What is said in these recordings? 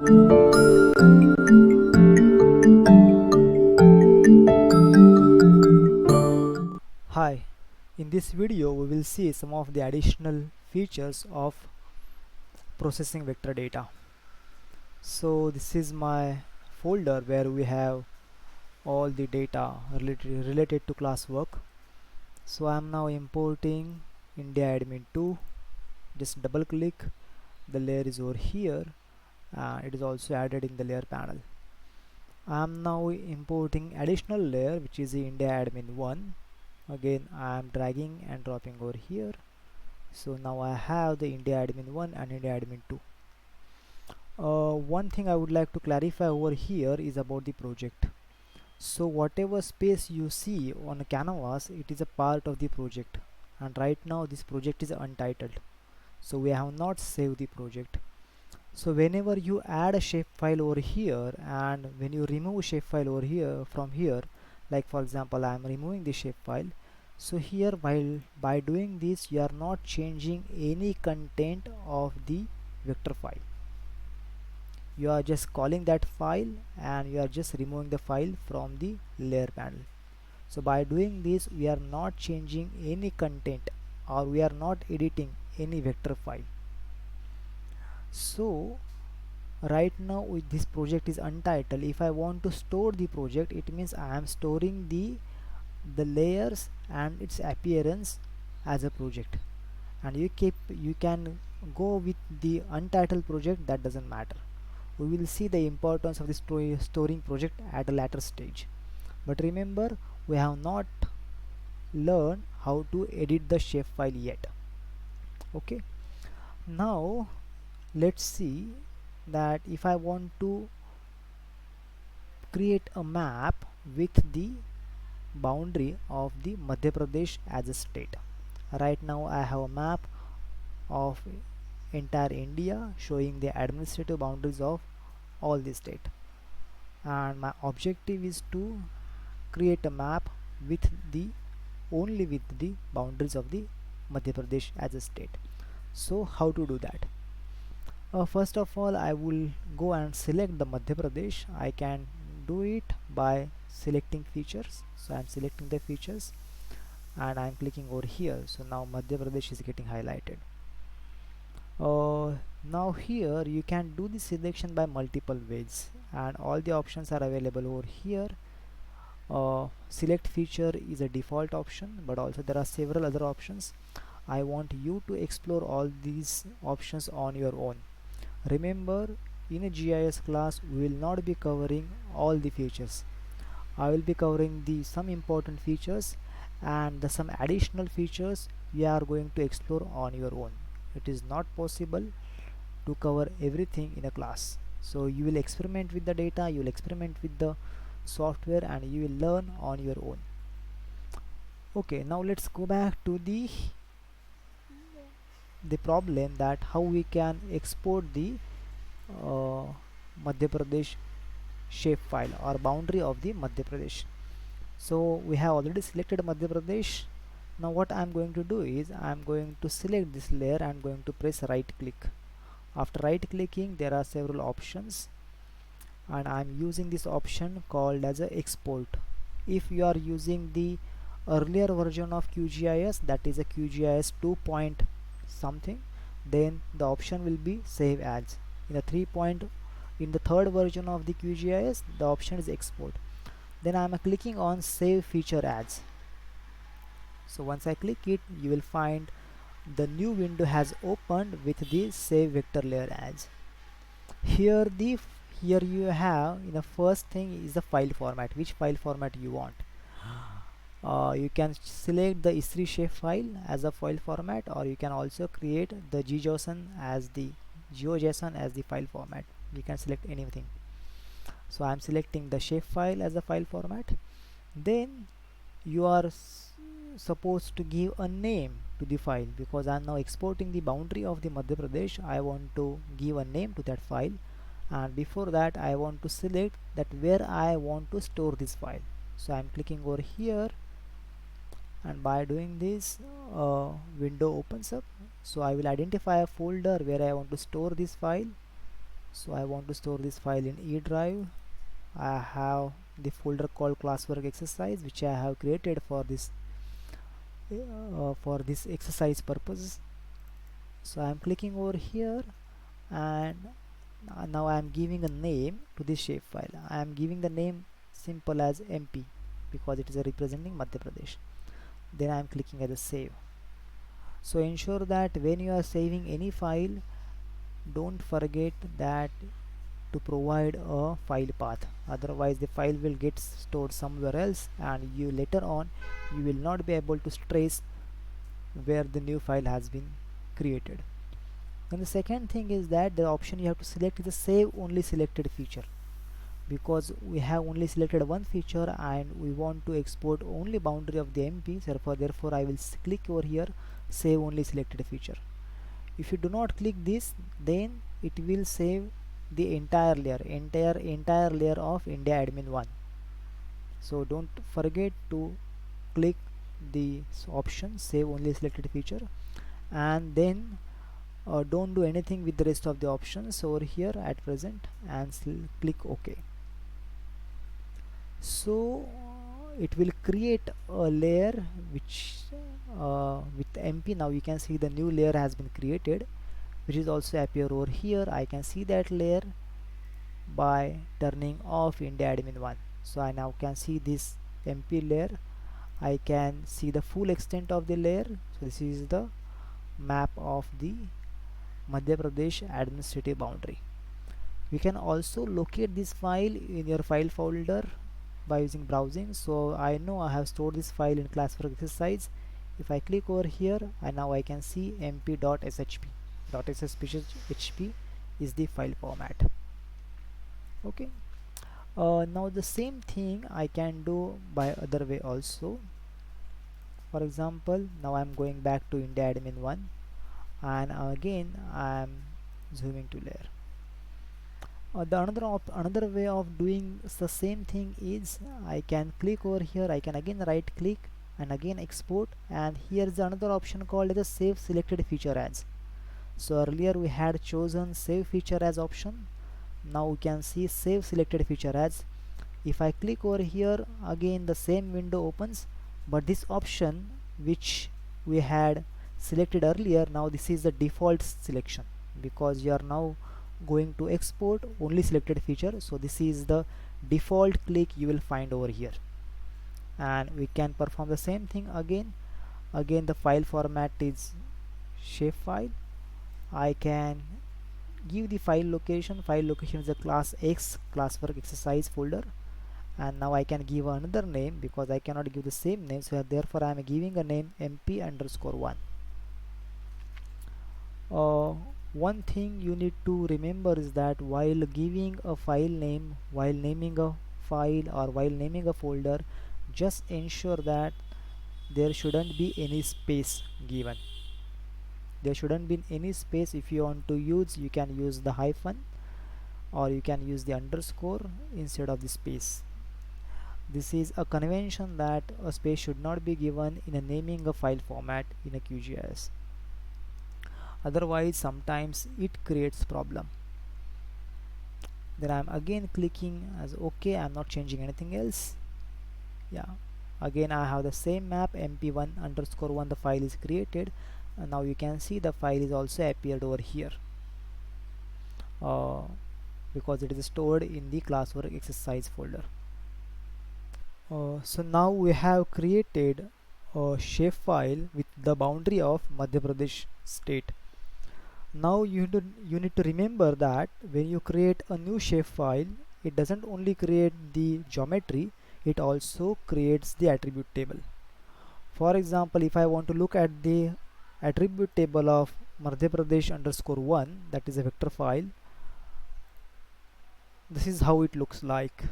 Hi, in this video we will see some of the additional features of processing vector data. So this is my folder where we have all the data related to classwork. So I am now importing India admin 2. Just double click, the layer is over here and it is also added in the layer panel. I am now importing additional layer which is the India admin 1. Again I am dragging and dropping over here. So now I have the India admin 1 and India admin 2. One thing I would like to clarify over here is about the project. So whatever space you see on a canvas, it is a part of the project, and right now this project is untitled, so we have not saved the project. So whenever you add a shapefile over here and when you remove shapefile over here from here, like for example I am removing the shapefile, so here while by doing this you are not changing any content of the vector file. You are just calling that file and you are just removing the file from the layer panel. So by doing this we are not changing any content or we are not editing any vector file. So right now with this project is untitled. If I want to store the project, it means I am storing the layers and its appearance as a project, and you can go with the untitled project, that doesn't matter. We will see the importance of the storing project at a later stage, but remember we have not learned how to edit the shapefile yet. Okay, now let's see that if I want to create a map with the boundary of the Madhya Pradesh as a state. Right now I have a map of entire India showing the administrative boundaries of all the state, and my objective is to create a map with the only with the boundaries of the Madhya Pradesh as a state. So how to do that? First of all, I will go and select the Madhya Pradesh. I can do it by selecting features. So I'm selecting the features and I'm clicking over here. So now Madhya Pradesh is getting highlighted. Now here you can do the selection by multiple ways and all the options are available over here. Select feature is a default option, but also there are several other options. I want you to explore all these options on your own. Remember, in a GIS class we will not be covering all the features. I will be covering the some important features and some additional features you are going to explore on your own. It is not possible to cover everything in a class, so you will experiment with the data, you will experiment with the software, and you will learn on your own. Okay, now let's go back to the problem that how we can export the uh, Madhya Pradesh shapefile or boundary of the Madhya Pradesh. So we have already selected Madhya Pradesh. Now what I'm going to do is I'm going to select this layer and I'm going to press right click. After right clicking there are several options and I'm using this option called as a export. If you are using the earlier version of QGIS, that is a QGIS 2 point something, then the option will be save as. In the third version of the QGIS, the option is export. Then I am clicking on save feature as. So once I click it, you will find the new window has opened with the save vector layer as. Here you have, in the first thing is the file format, which file format you want. You can select the ISRI shapefile as a file format, or you can also create the GeoJSON as the file format. You can select anything. So I'm selecting the shapefile as a file format. Then you are supposed to give a name to the file, because I'm now exporting the boundary of the Madhya Pradesh. I want to give a name to that file, and before that I want to select that where I want to store this file. So I'm clicking over here, and by doing this window opens up. So I will identify a folder where I want to store this file, So I want to store this file in E drive. I have the folder called classwork exercise, which I have created for this exercise purpose. So I am clicking over here, and now I am giving a name to this shapefile. I am giving the name simple as MP because it is representing Madhya Pradesh. Then I am clicking as a save. So ensure that when you are saving any file, don't forget that to provide a file path, otherwise the file will get stored somewhere else, and you later on you will not be able to trace where the new file has been created. And the second thing is that the option you have to select is the save only selected feature, because we have only selected one feature and we want to export only boundary of the MP. Therefore I will click over here, save only selected feature. If you do not click this, then it will save the entire layer of India admin 1. So don't forget to click the option save only selected feature, and then don't do anything with the rest of the options over here at present, and click OK. So it will create a layer which with MP. Now you can see the new layer has been created, which is also appear over here. I can see that layer by turning off India admin 1. So I now can see this MP layer. I can see the full extent of the layer. So this is the map of the Madhya Pradesh administrative boundary. You can also locate this file in your file folder by using browsing. So I know I have stored this file in classwork exercise. If I click over here, and now I can see mp.shp. .shp is the file format. Okay. Now the same thing I can do by other way also. For example, now I'm going back to India admin 1, and again I'm zooming to layer. The another way of doing the same thing is I can click over here, I can again right click and again export, and here is another option called the save selected feature as. So earlier we had chosen save feature as option. Now we can see save selected feature as. If I click over here, again the same window opens, but this option which we had selected earlier, now this is the default selection, because you are now going to export only selected feature. So this is the default click you will find over here, and we can perform the same thing again. The file format is shapefile. I can give the file location. File location is a class X classwork exercise folder, and now I can give another name because I cannot give the same name, so therefore I am giving a name mp_1. One thing you need to remember is that while giving a file name, while naming a file or while naming a folder, just ensure that there shouldn't be any space given. There shouldn't be any space. If you want to use, you can use the hyphen, or you can use the underscore instead of the space. This is a convention that a space should not be given in a naming a file format in a QGIS. Otherwise sometimes it creates problem. Then I'm again clicking as OK. I'm not changing anything else. Yeah, again I have the same map mp1_1. The file is created, and now you can see the file is also appeared over here, because it is stored in the classwork exercise folder. So now we have created a shapefile with the boundary of Madhya Pradesh state. Now you need to remember that when you create a new shapefile, it doesn't only create the geometry, it also creates the attribute table. For example, if I want to look at the attribute table of Madhya Pradesh_1, that is a vector file, this is how it looks like.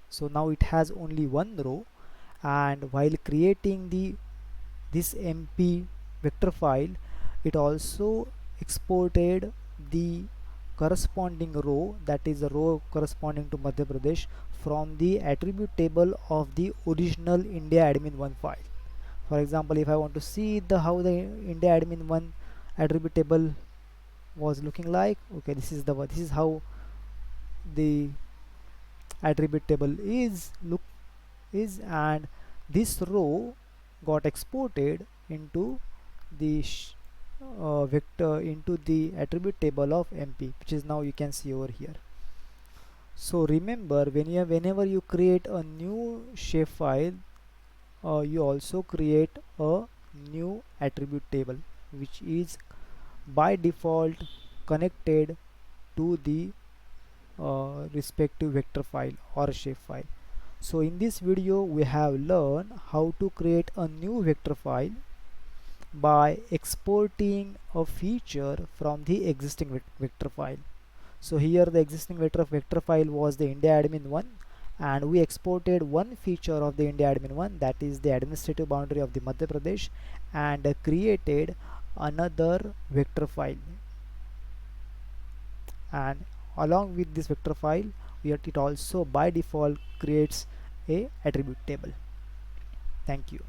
So now it has only one row, and while creating this MP vector file, it also exported the corresponding row, that is the row corresponding to Madhya Pradesh, from the attribute table of the original India admin 1 file. For example, if I want to see how the India admin 1 attribute table was looking like, okay, this is how the attribute table is, and this row got exported into the vector into the attribute table of MP, which is now you can see over here. So remember, whenever you create a new shapefile, you also create a new attribute table, which is by default connected to the respective vector file or shapefile. So in this video we have learned how to create a new vector file by exporting a feature from the existing vector file. So here the existing vector file was the India admin 1, and we exported one feature of the India admin 1, that is the administrative boundary of the Madhya Pradesh, and created another vector file, and along with this vector file it also by default creates a attribute table. Thank you.